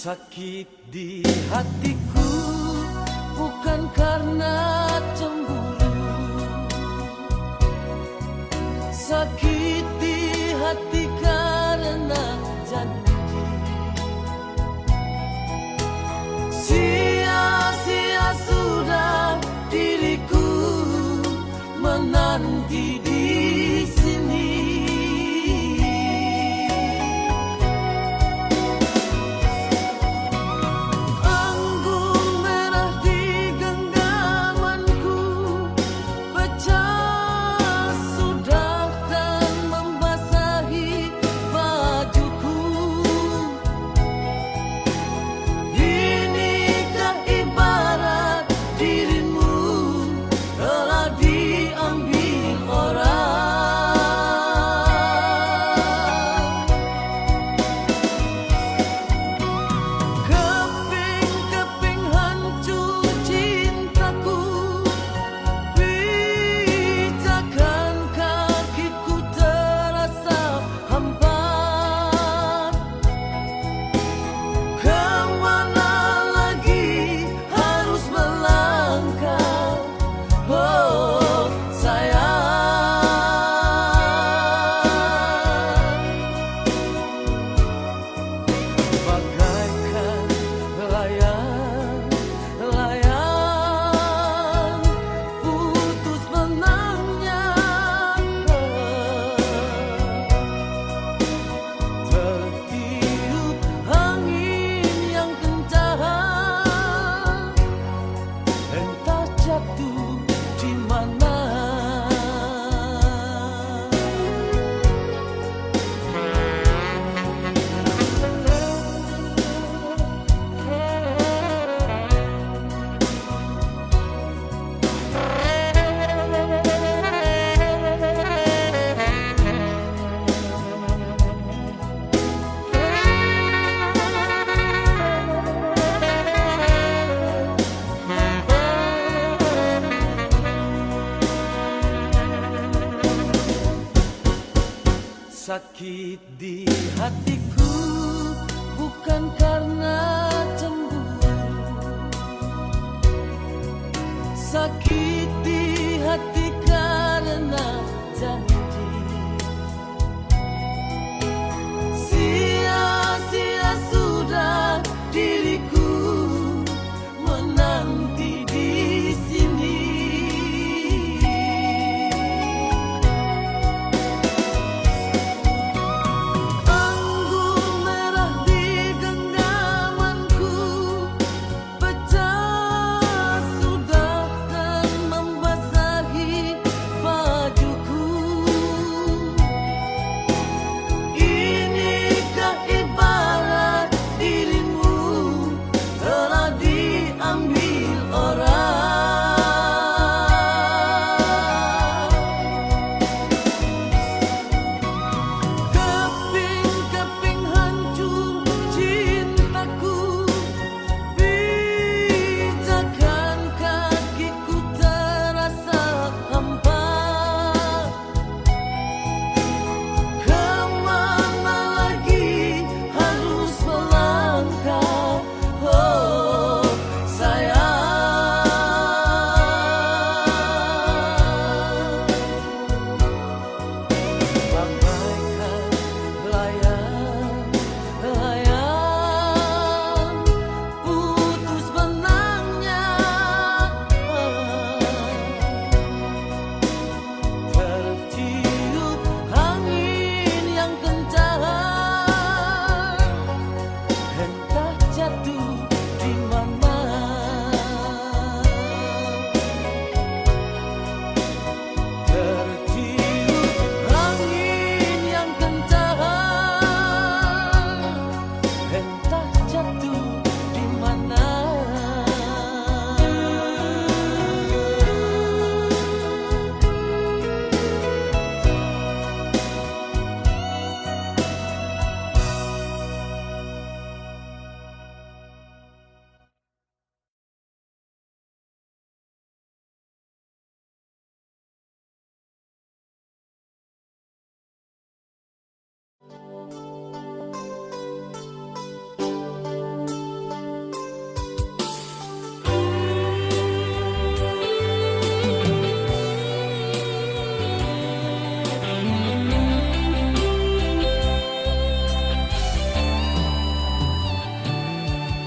Sakit di hatiku bukan karena cemburu, sakit di hati karena janji. Sia-sia sudah diriku menanti di sini. Sakit di hatiku bukan karena cemburu, sakit di hati karena janji. Sia-sia sudah diriku menanti di sini.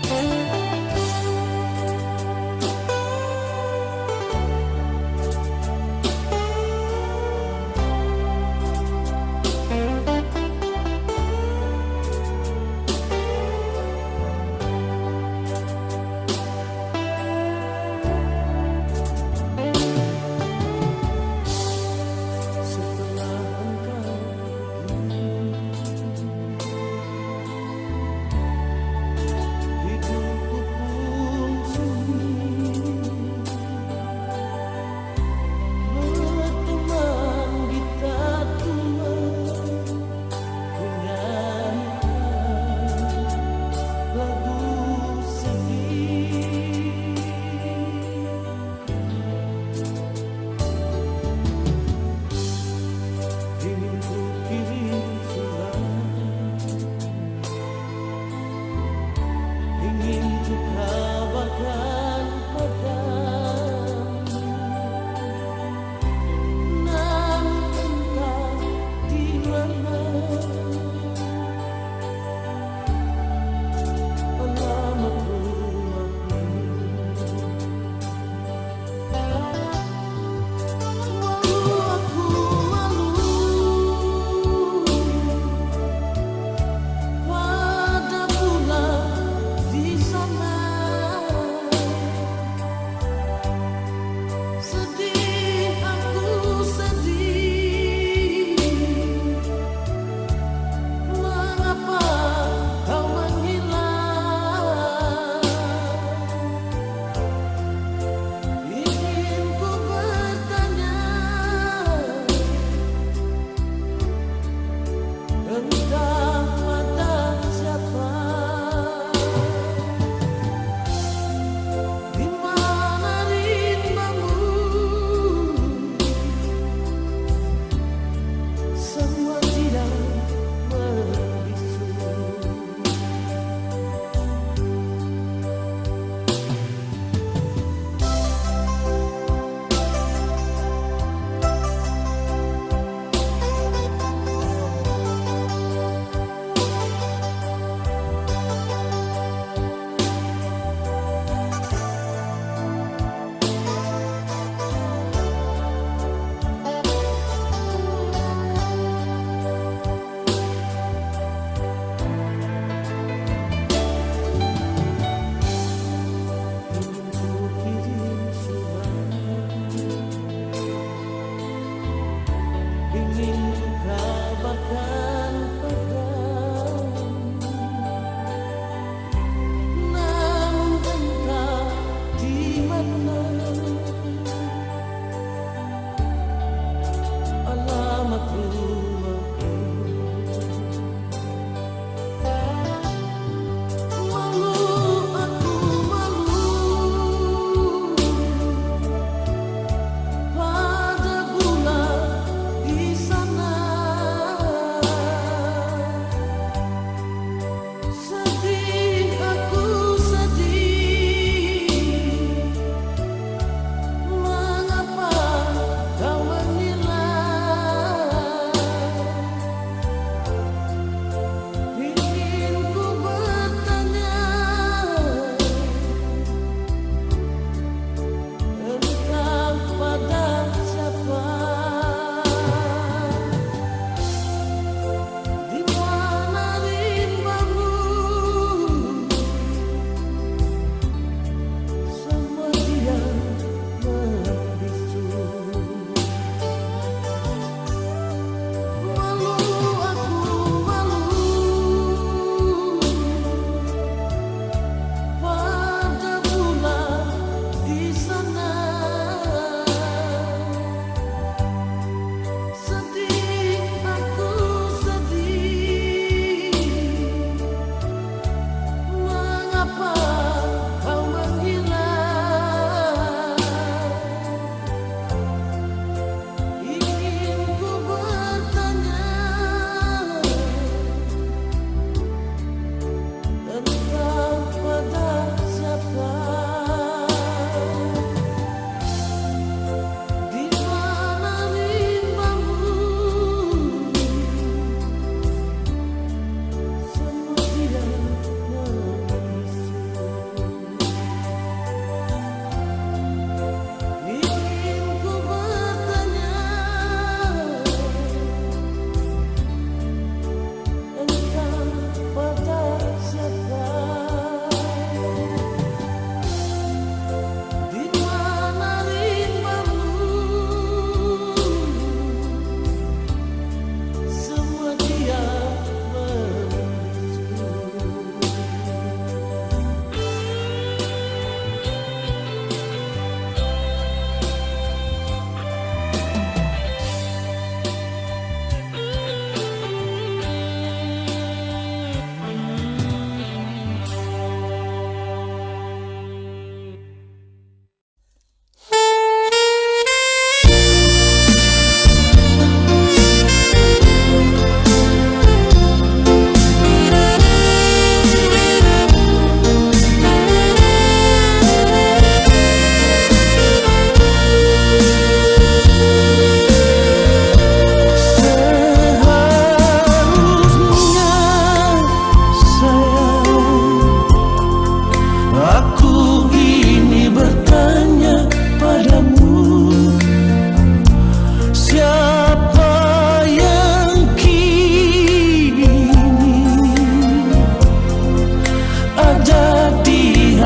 Setelah engkau pergi, hidup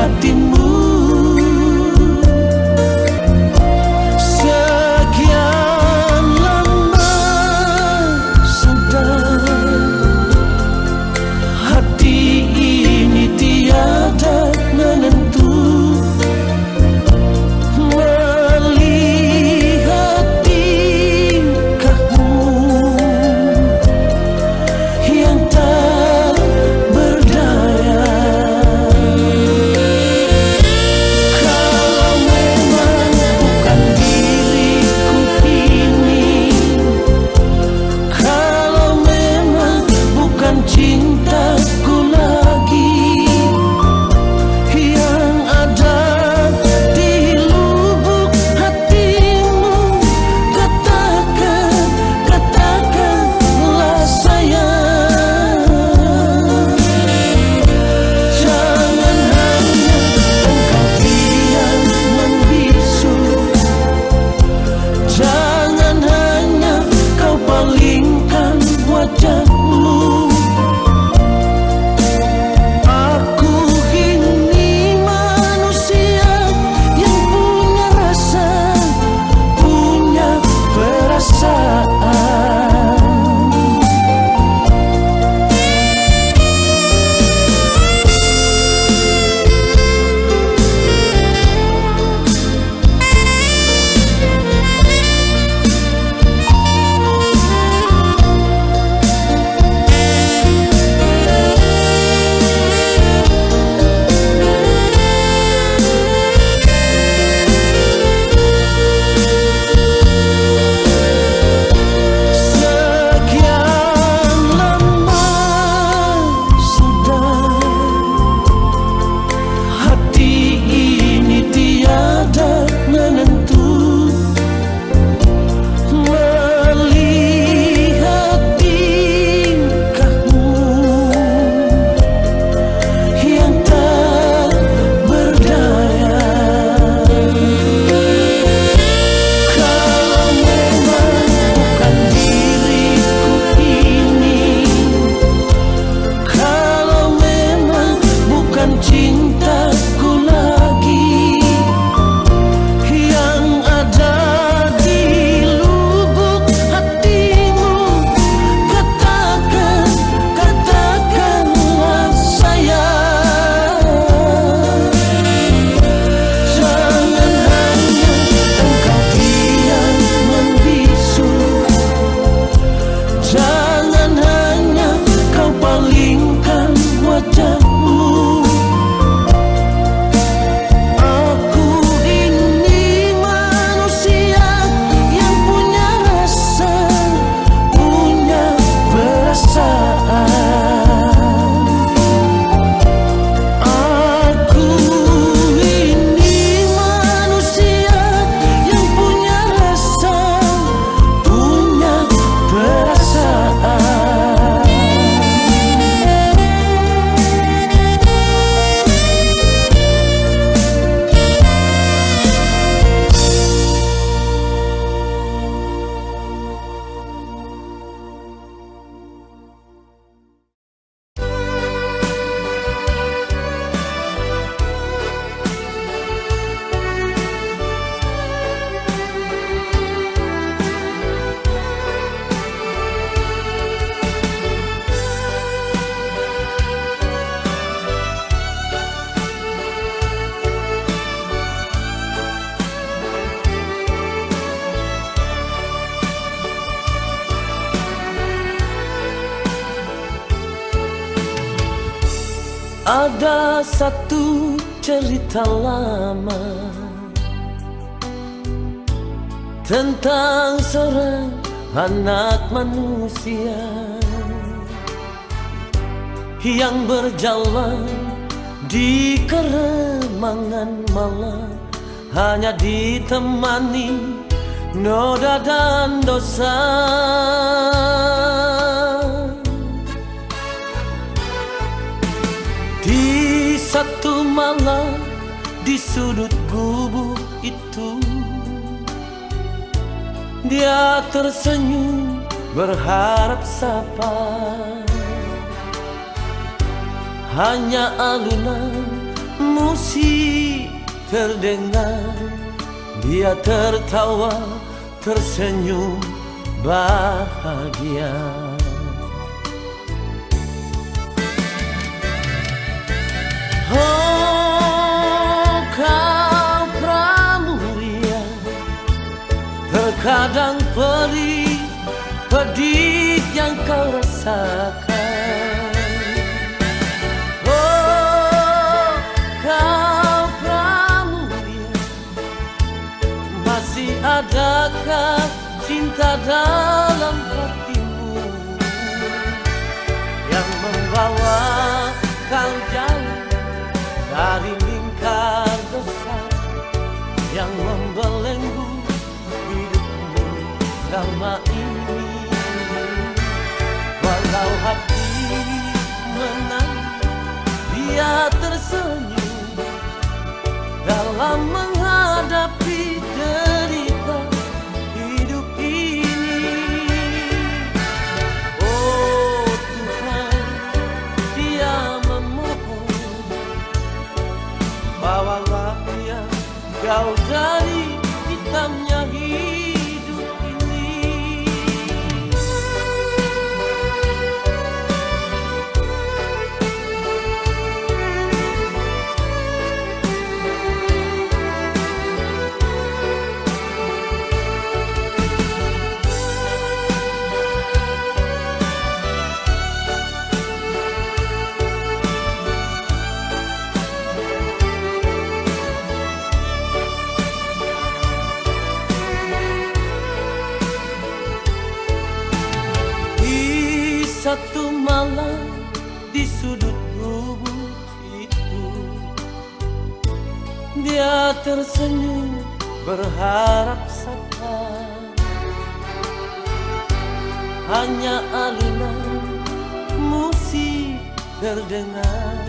hatimu. Sekian lama sudah hati ini tiada menentu. Melihat tingkahmu yang tak berdaya. Kalau memang bukan diriku ini, kalau memang bukan cintaku lagi yang ada di lubuk hatimu, katakanlah sayang. Jangan hanya engkau diam membisu, jangan hanya kau palingkan wajahmu. Aku ini manusia yang punya rasa, punya perasaan. Sekian lama sudah hati ini tiada menentu. Melihat tingkahmu yang tak berdaya. Kalau memang bukan diriku ini, kalau memang bukan cintaku lagi yang ada di lubuk hatimu, katakanlah sayang. Jangan hanya engkau diam membisu, jangan hanya kau palingkan wajahmu. Aku ini manusia yang punya rasa, punya perasaan. Aku ini manusia yang punya rasa, punya perasaan. Ada satu cerita lama tentang seorang anak manusia yang berjalan di keremangan malam, hanya ditemani noda dan dosa. Di satu malam di sudut gubuk itu, dia tersenyum berharap sapa. Hanya alunan musik terdengar, dia tertawa, tersenyum bahagia. Oh, kau pramuria, terkadang perih, pedih yang kau rasakan. Oh, kau pramuria, masih adakah cinta dalam hatimu yang membawa kau jauh dari lingkar dosa yang membelenggu hidupmu selama ini. Walau hati menang, dia tersenyum dalam menghadapi derita hidup ini. Oh Tuhan, dia memohon, bawalah dia jauh dari hitamnya hidup ini. Satu malam di sudut gubuk itu, dia tersenyum berharap sabar. Hanya alunan musik terdengar,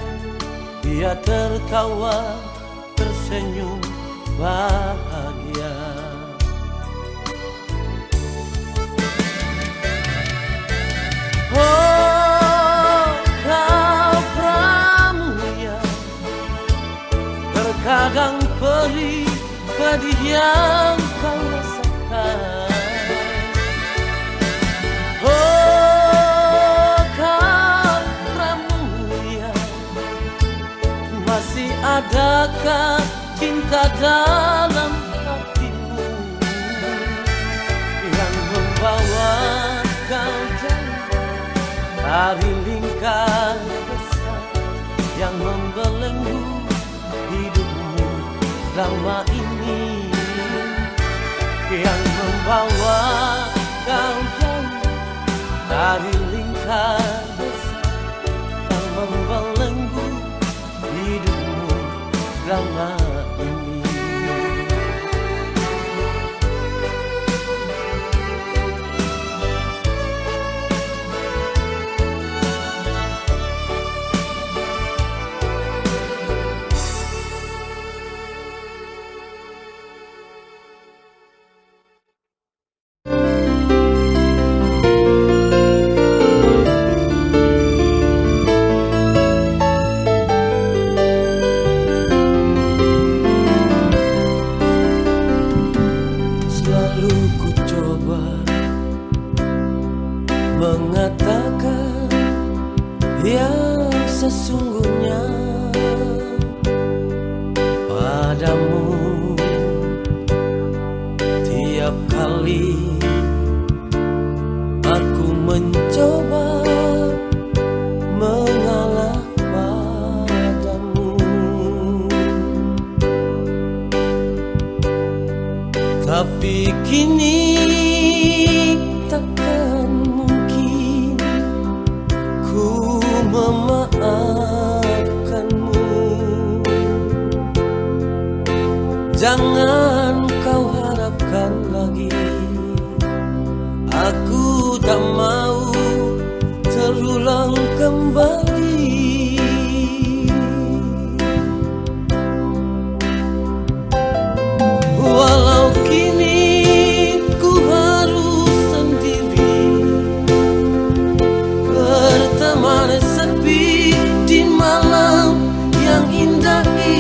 dia tertawa, tersenyum bahagia. Oh, kau pramuria, terkadang perih, pedih yang kau rasakan. Oh, kau pramuria, masih adakah cinta dalam hatimu yang membawa kau jauh dari lingkar dosa yang membelenggu hidupmu selama ini, yang membawa kau jauh dari lingkar dosa yang membelenggu hidupmu selama ini. Mengatakan yang sesungguhnya padamu, tiap kali aku mencoba mengalah padamu, tapi kini takkan mungkin ku memaafkanmu. Jangan kau harapkan lagi, aku tak mau terulang kembali. Walau kini ku harus sendiri, berteman sepi di malam yang indah ini.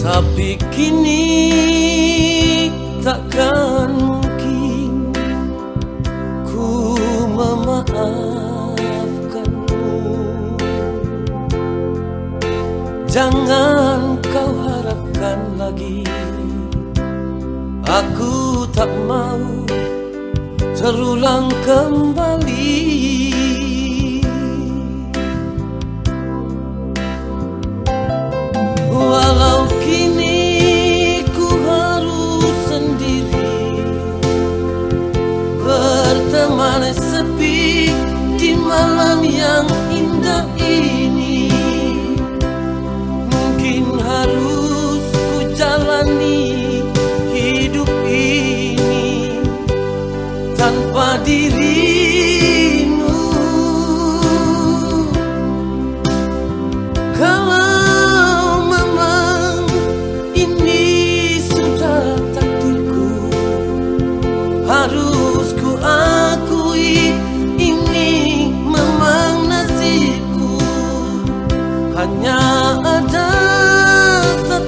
Tapi kini takkan mungkin ku memaafkanmu. Jangan kau harapkan lagi, aku tak mau terulang kembali. Walau kini ku harus sendiri, berteman sepi di malam yang indah ini. Mungkin harus ku jalani hidup ini tanpa dirimu. Kalau memang ini sudah takdirku, harus ku akui ini memang nasibku. Hanya ada satu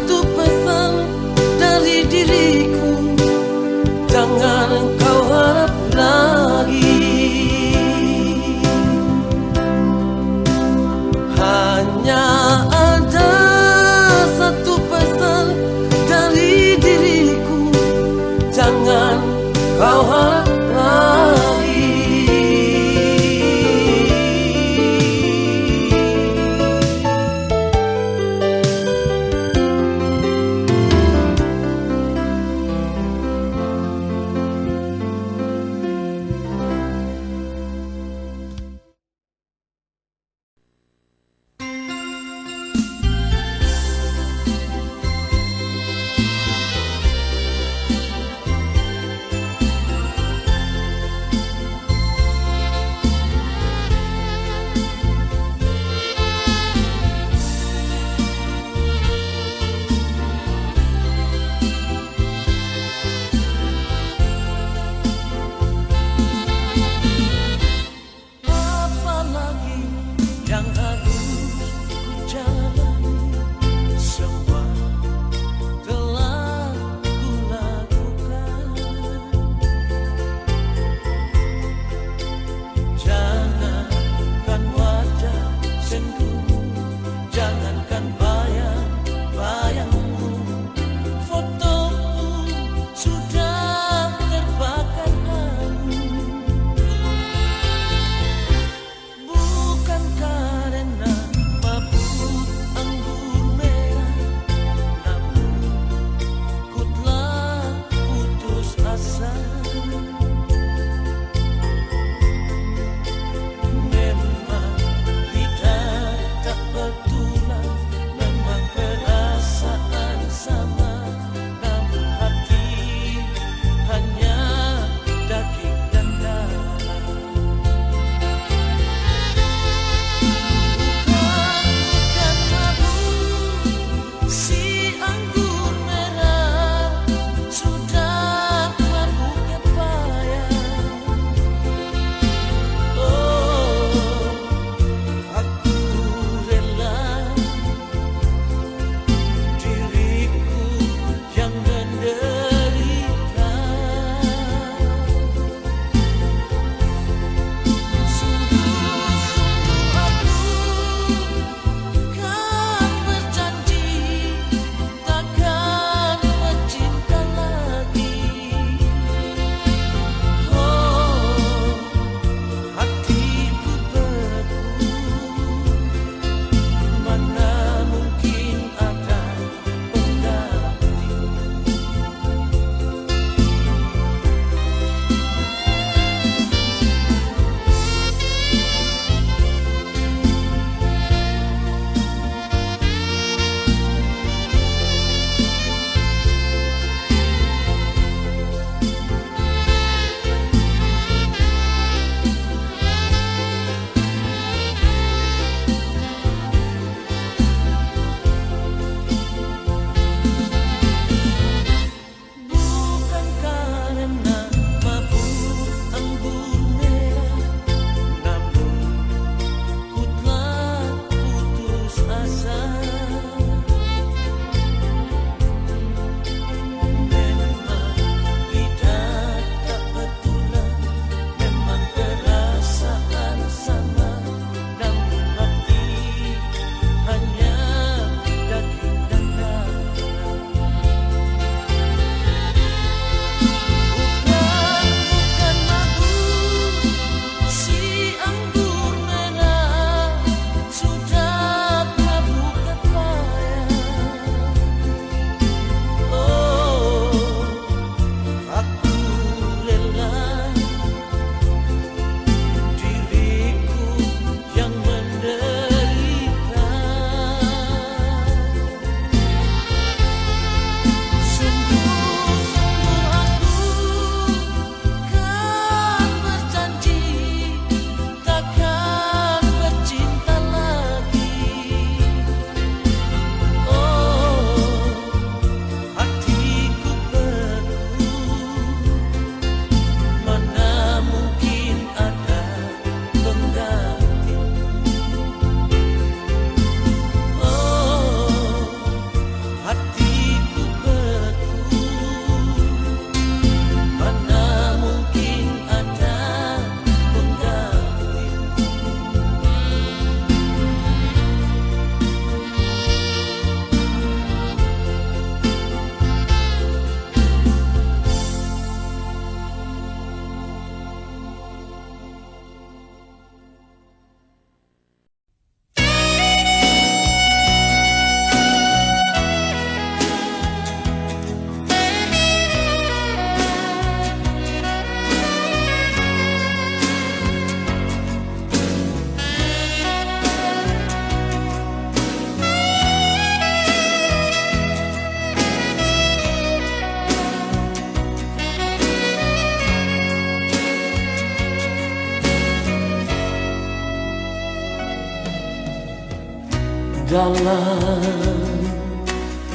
dalam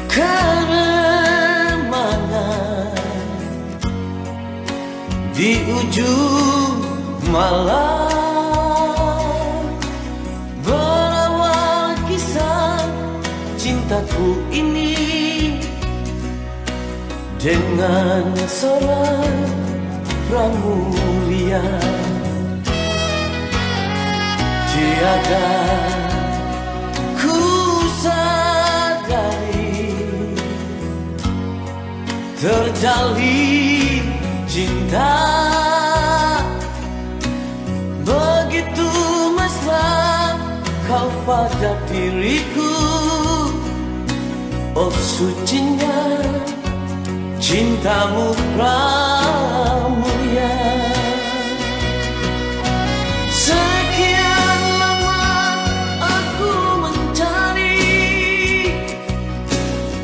keremangan di ujung malam, berawal kisah cintaku ini dengan seorang pramulia. Tiada ku sadari terjalin cinta begitu mesra kau pada diriku. Oh sucinya cintamu pramulia. Sekian lama aku mencari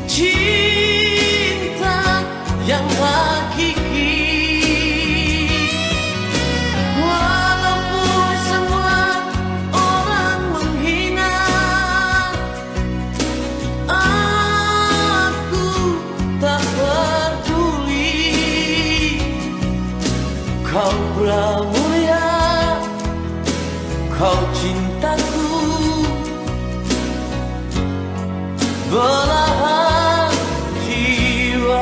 cinta yang hakiki, walaupun semua orang menghina, aku tak peduli. Kau pramulia, kau cintaku, belahan jiwa.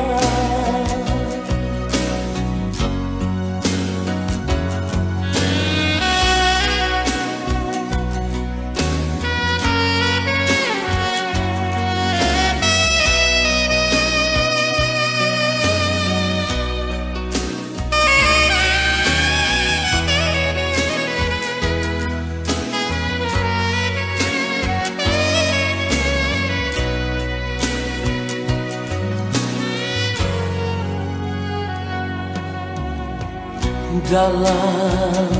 Dalam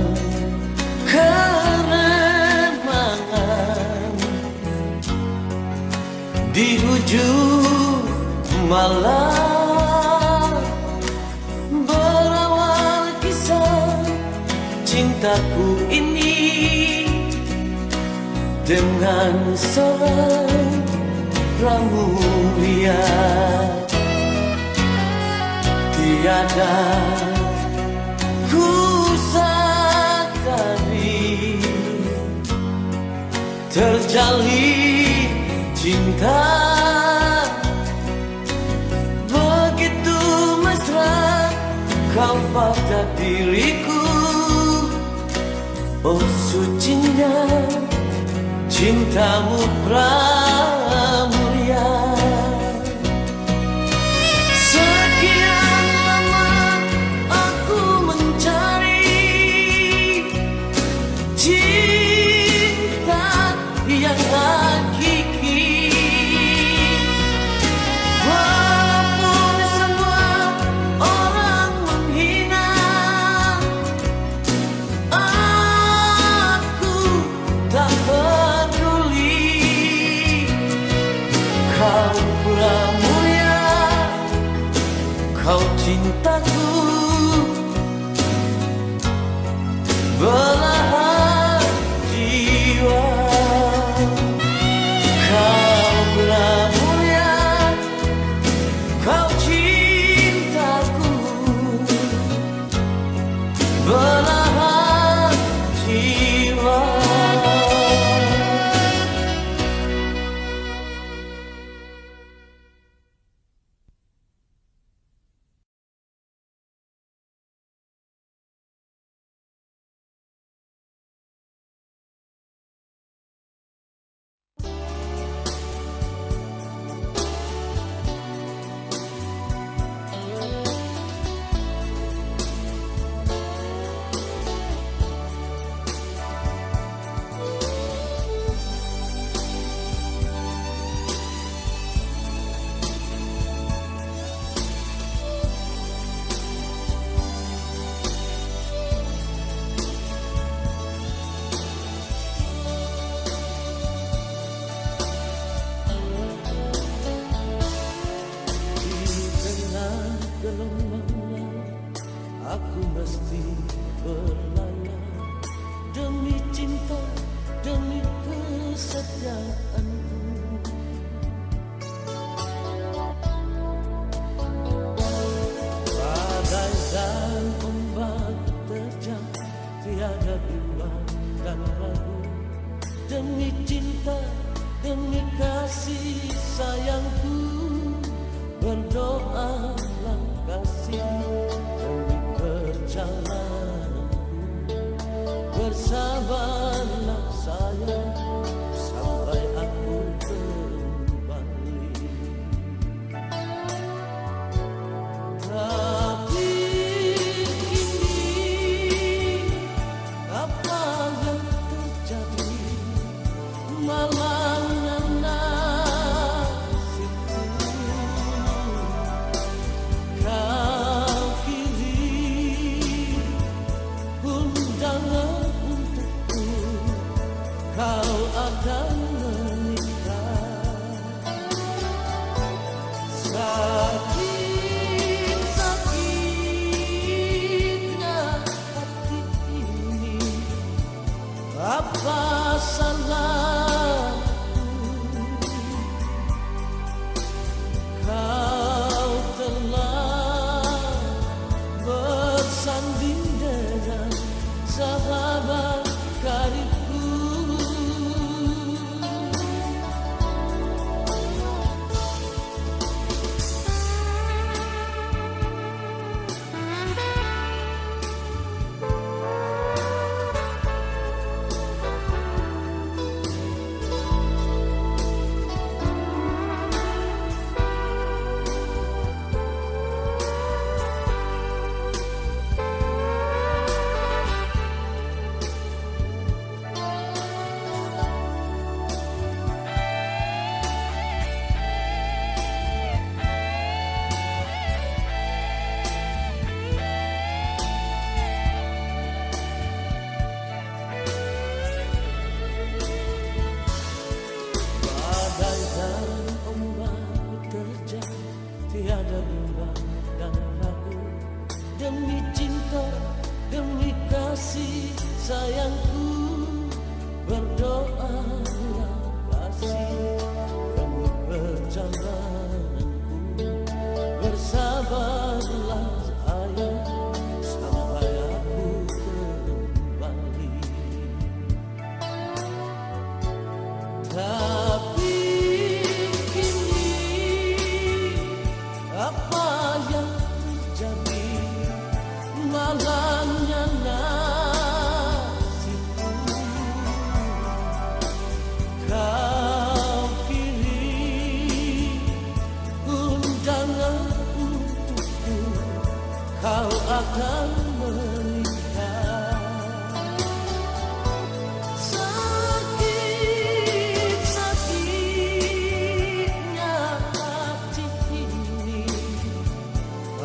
keremangan di ujung malam, berawal kisah cintaku ini dengan seorang pramulia. Tiada ku sadari terjalin cinta begitu mesra kau pada diriku. Oh sucinya cintamu pramulia. Cinta yang hakiki, walaupun semua orang menghina, aku tak peduli. Kau pramulia, kau cintaku, belahan jiwa. Kau pramulia, kau cintaku, belahan jiwa. demi cinta, demi kasih sayangku, berdoalah kasih demi perjalananku, bersabarlah sayang sampai aku kembali. Tapi kini apa yang terjadi, malangnya nasibku. Kau kiri undangan untukku, kau akan menikah. Sakit-sakitnya hati ini, apa salahku? Kau telah bersanding dengan sahabat karibku. Badai dan ombak terjang, tiada bimbang dan ragu, demi cinta, demi kasih sayangku, berdoalah kasih demi perjalananku, bersabarlah sayang sampai aku kembali. Tapi kini apa yang terjadi, malangnya nasibku. Kau kiri undangan untukku, kau akan menikah. Sakit-sakitnya hati ini,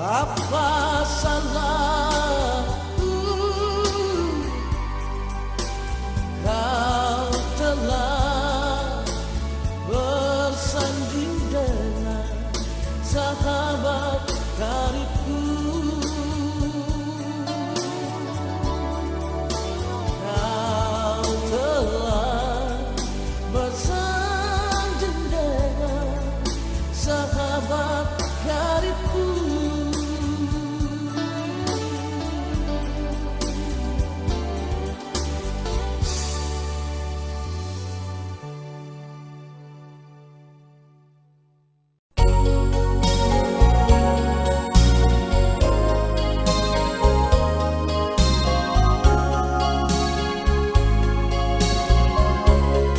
apa salahku? Kau telah bersanding dengan sahabat karibku. Kau telah bersanding dengan sahabat karibku.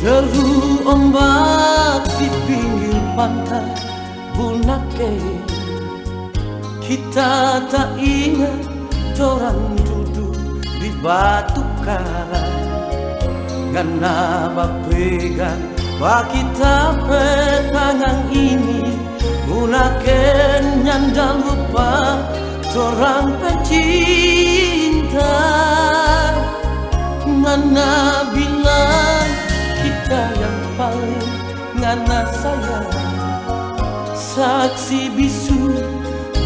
Deru ombak di pinggir pantai Bunake, kita tak ingat orang duduk di batu karang. Ngana bapegan ba kita petangang ini, Bunake nyanda lupa orang pecinta. Ngana bilang kita yang paling ngana sayang, saksi bisu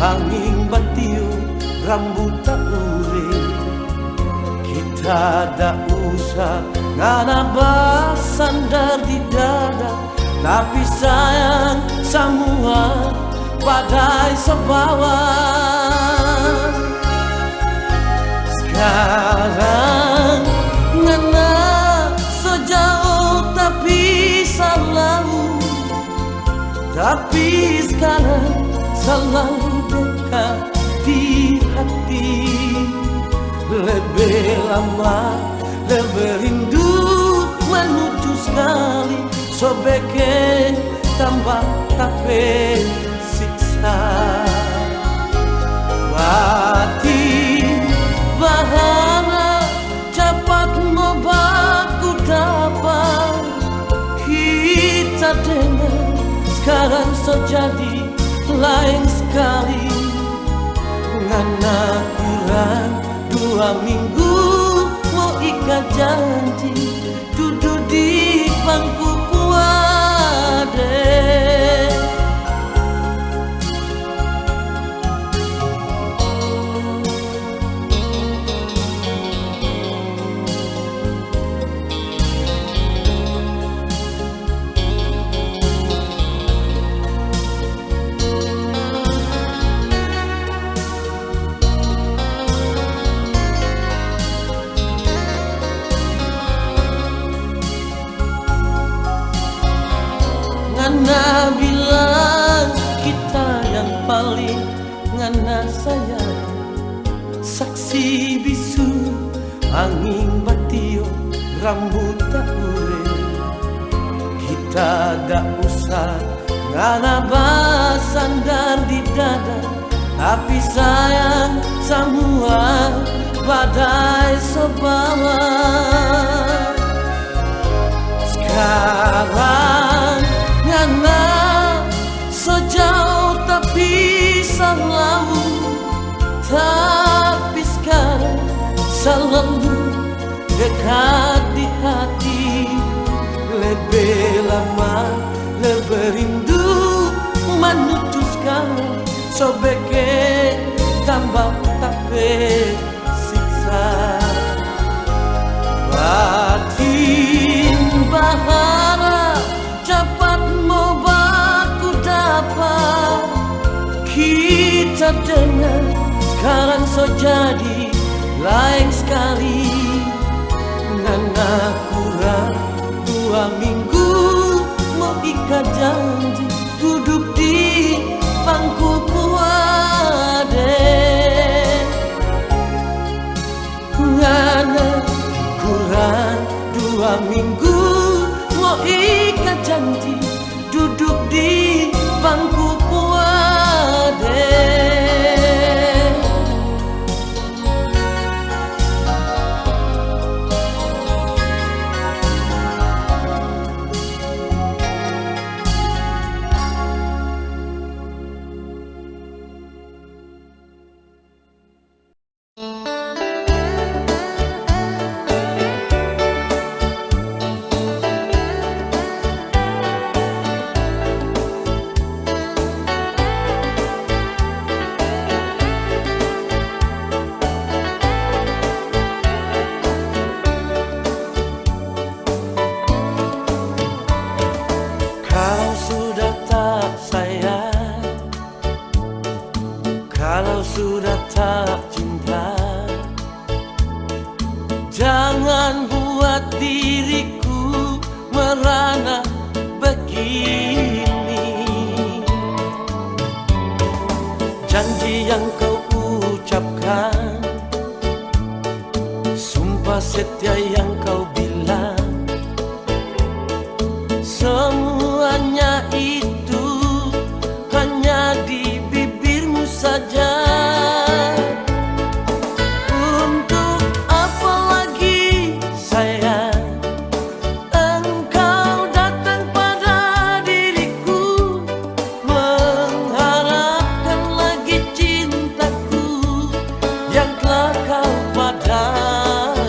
angin batiup rambut tak ure. Kita tak usah ngana bersandar di dada, tapi sayang semua badai sebawa. Sekarang ngana sejauh tapi sekarang selalu dekat di hati. Lebih lama, lebih rindu menuju sekali, sobeke tambah tapi siksa. Batin bahana cepat membaku dapat, kita dengar sekarang sejadi lain sekali. Ngana kurang 2 minggu mau ikat janji, duduk di bangku kuade. Ngana bilang kita yang paling ngana sayang, saksi bisu angin batio rambut tak ure. Kita dak usah ngana basandar di dada, tapi sayang semua badai sebawa. Sekarang ngana sejauh tapi selalu, tapi sekarang selalu dekat di hati. Lebih lama, lebih rindu menuju sekarang, sobeke tambah tapi siksa. Batin bahana cepat mau baku dapat, kita dengar sekarang so jadi lain sekali. Ngana kurang 2 minggu mau ikat janji, duduk di bangku kuade. Ngana kurang 2 minggu mau ikat janji, duduk di bangku kuade. Kalau sudah tak cinta, jangan buat diriku merana begini. Janji yang kau ucapkan, sumpah setia yang kau bilang, semuanya itu hanya di bibirmu saja. Untuk apa lagi sayang engkau datang pada diriku, mengharapkan lagi cintaku yang telah kau padamkan.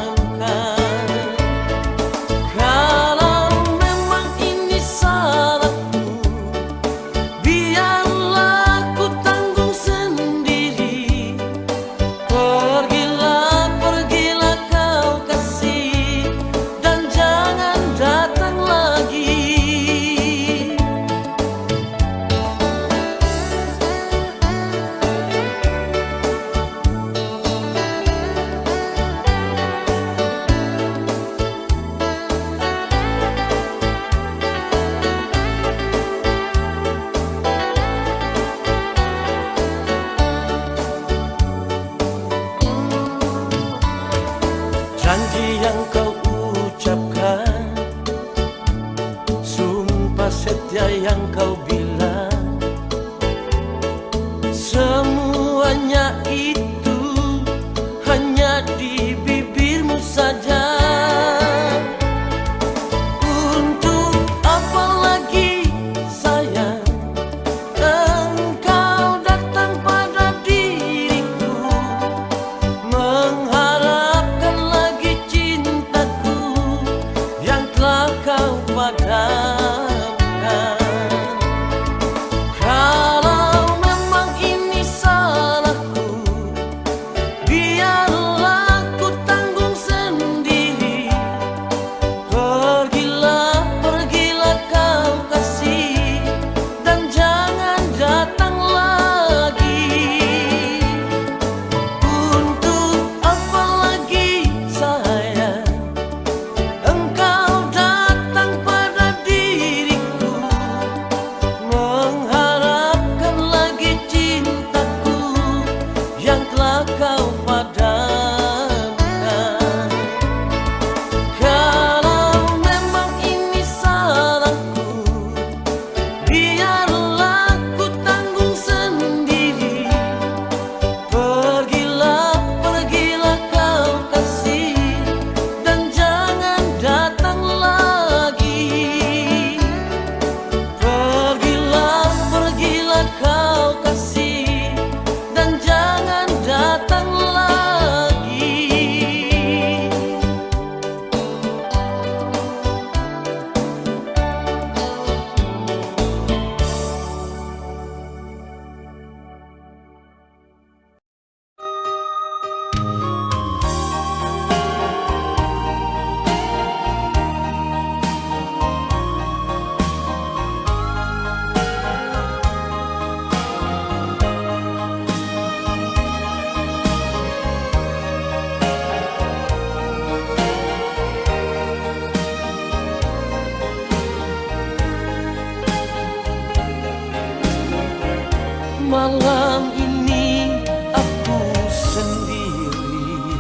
Malam ini aku sendiri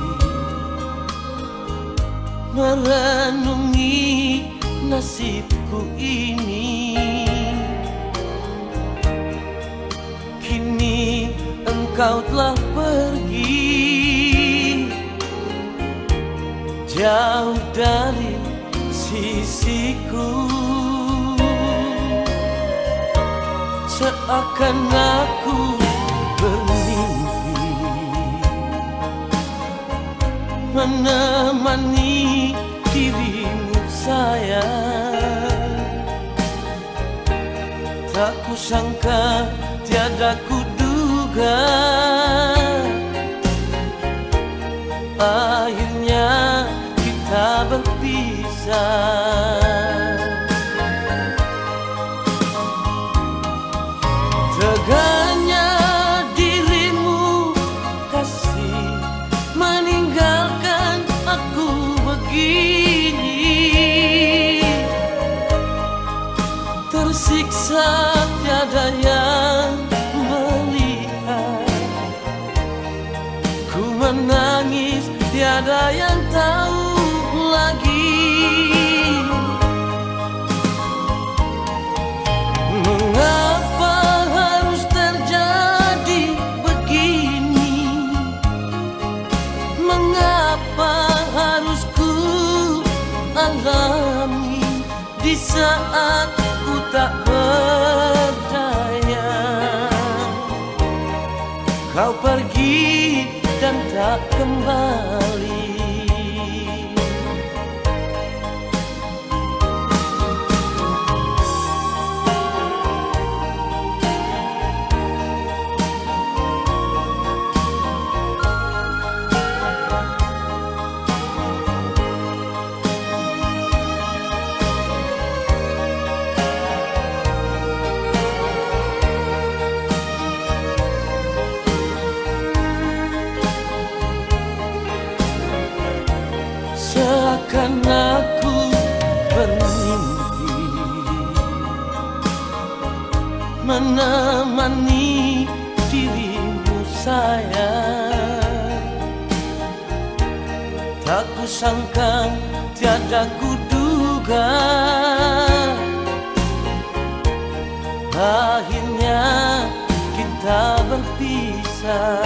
merenungi nasibku ini. Kini engkau telah pergi jauh dari sisiku. Seakan aku bermimpi menemani dirimu sayang. Tak kusangka, tiada kuduga, akhirnya kita berpisah. Teganya dirimu kasih meninggalkan aku begini. Tersiksa tiada yang melihat, ku menangis tiada yang tahu lagi. Di saat ku tak berdaya, kau pergi dan tak kembali. Seakan aku bermimpi menemani dirimu sayang. Tak kusangka, tiada kuduga, akhirnya kita berpisah.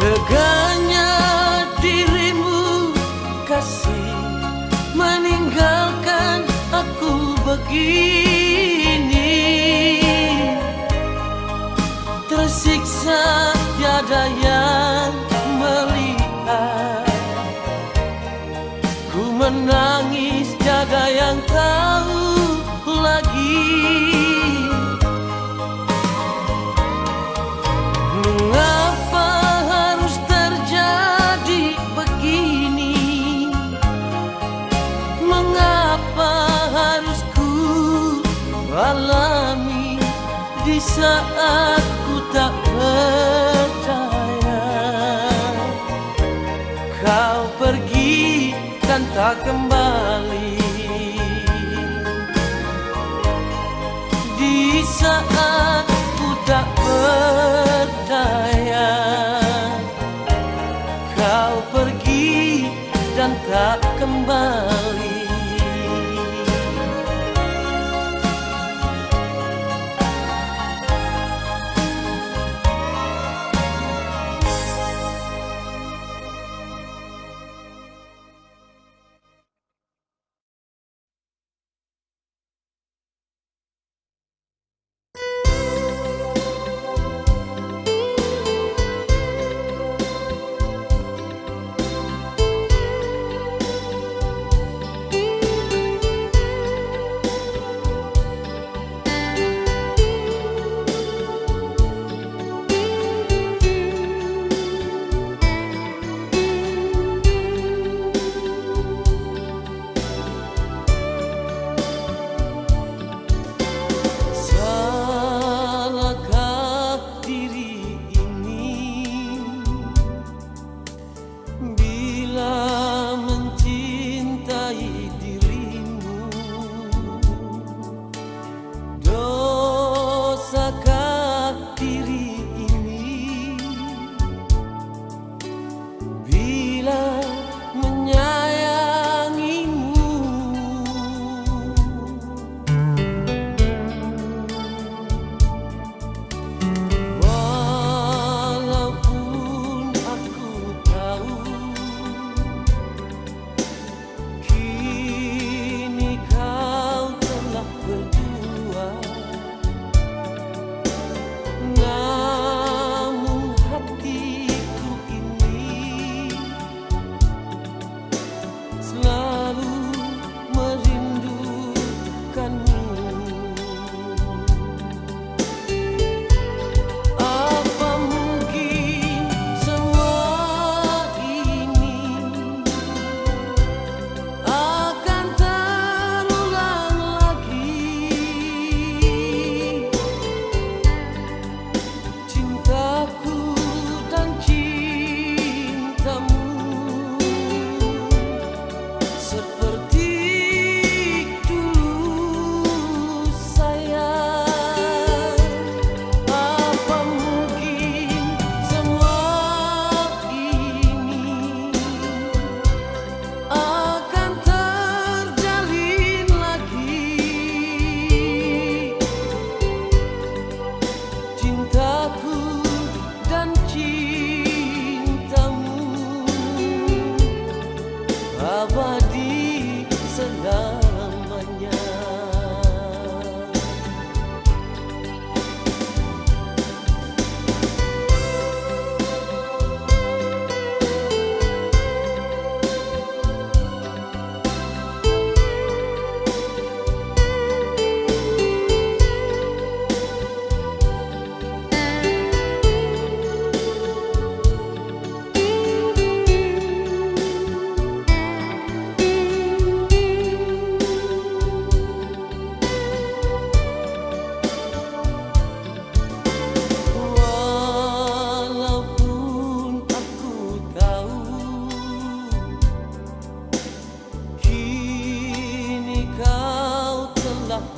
Teganya dirimu kasih meninggalkan aku begini. Tersiksa tiada yang melihat, ku menangis tiada yang tahu lagi. Alami di saat ku tak percaya, kau pergi dan tak kembali. Di saat ku tak berdaya, kau pergi dan tak kembali.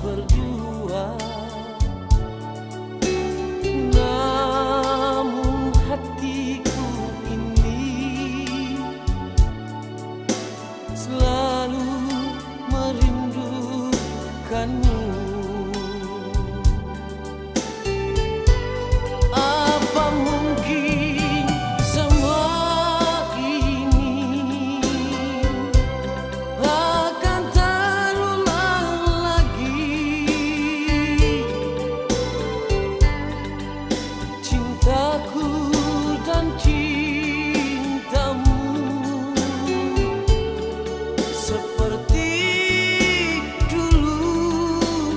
berdua. Namun hatiku ini selalu merindukanmu. Apa mungkin semua ini akan terulang lagi? Cintaku dan cintamu seperti dulu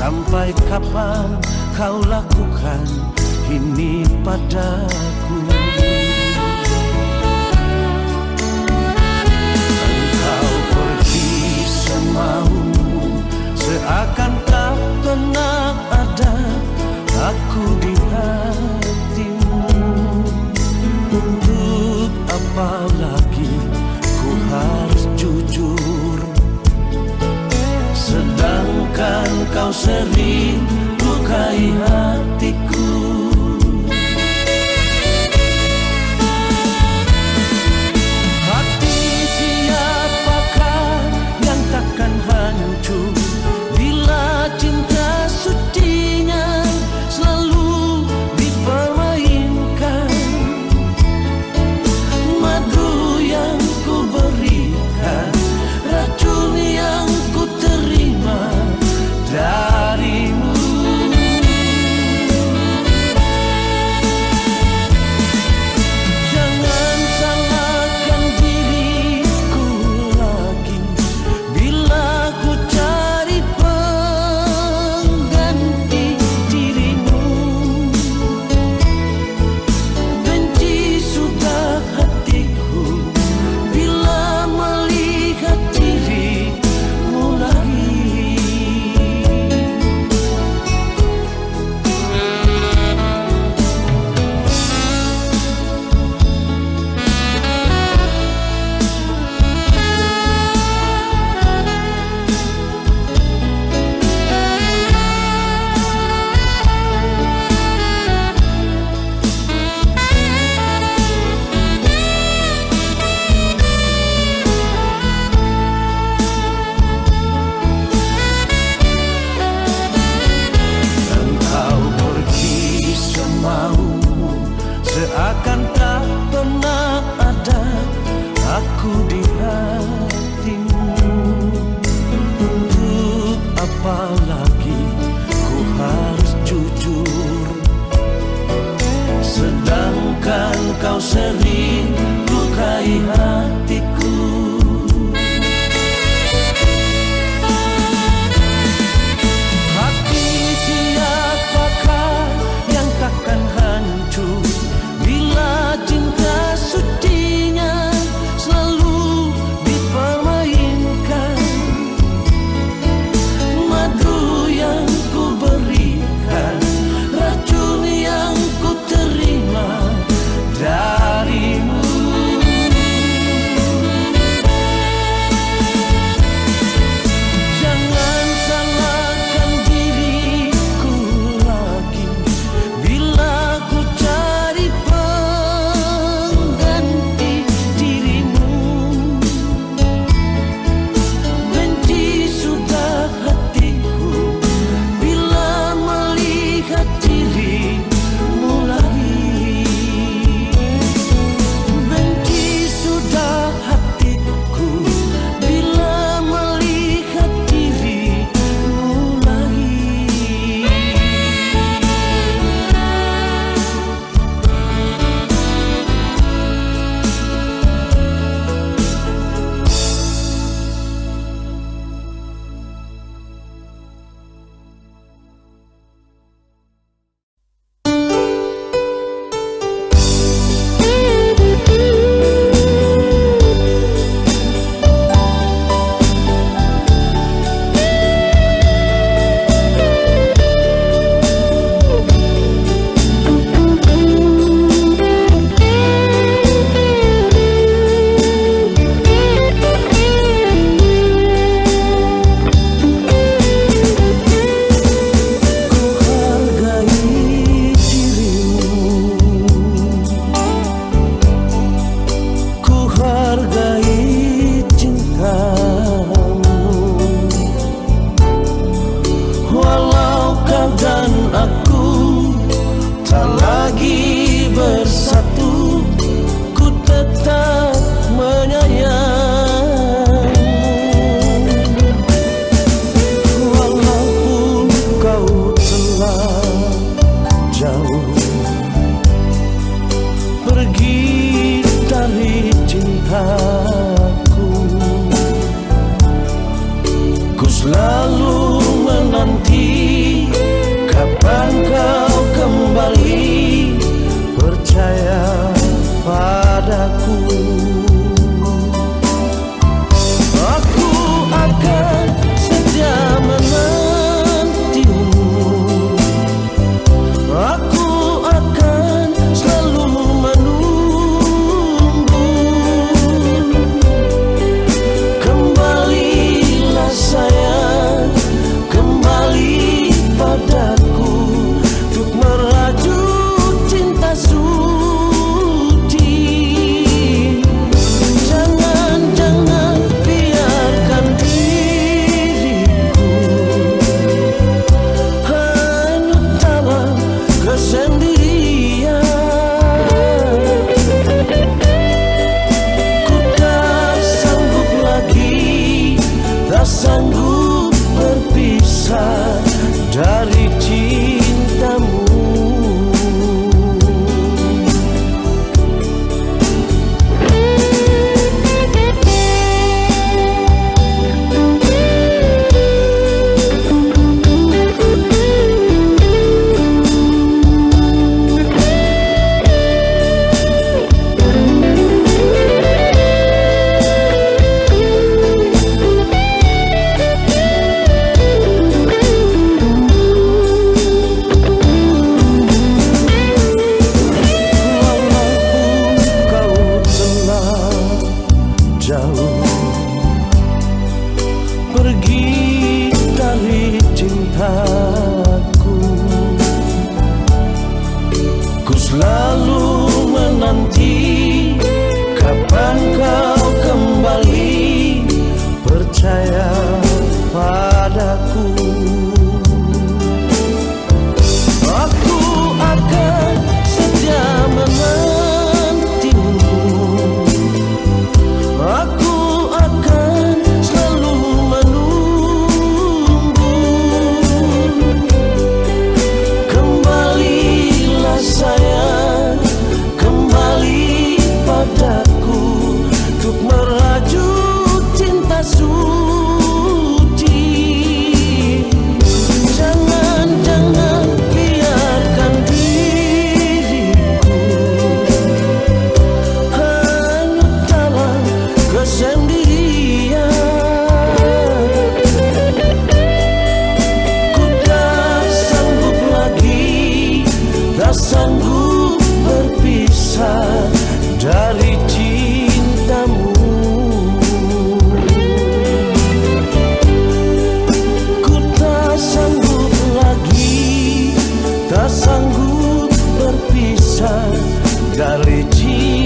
Sampai kapan kau lakukan ini padaku? Engkau pergi semaumu, seakan tak pernah ada aku di hatimu. Untuk apa lagi ku harus jujur, sedangkan kau sering lukai hatiku. Hati siapakah yang takkan hancur bila cinta sucinya selalu dipermainkan? Madu yang ku berikan, racun yang ku terima darimu. Jangan salahkan diriku lagi bila ku cari pengganti dirimu. Benci sudah hatiku bila melihat dirimu lagi. Engkau pergi semaumu, seakan tak pernah ada aku di hatimu. Untuk apa lagi ku harus jujur, sedangkan kau sering lukai hatiku. Hati siapakah yang takkan hancur bila cinta sucinya selalu dipermainkan? Madu yang ku berikan, racun yang ku terima darimu. Jangan salahkan diriku lagi bila ku cari pengganti dirimu. Benci sudah hatiku bila melihat dirimu lagi. Benci sudah hatiku bila melihat dirimu lagi. Ku hargai cintamu, walau kau dan aku tak lagi bersatu, ku tetap menyayangmu. Walaupun kau telah jauh pergi dari cintaku, ku selalu menanti selalu menanti kapan kau kembali percaya padaku. Aku akan setia menantimu, aku akan selalu menunggu. Kembalilah sayang, kembali padaku untuk merajut cinta suci. Jangan biarkan diriku hanyut dalam kesendirian. Ku tak sanggup lagi, tak sanggup berpisah dari cintamu. Ku tak sanggup lagi, tak sanggup berpisah dari cintamu.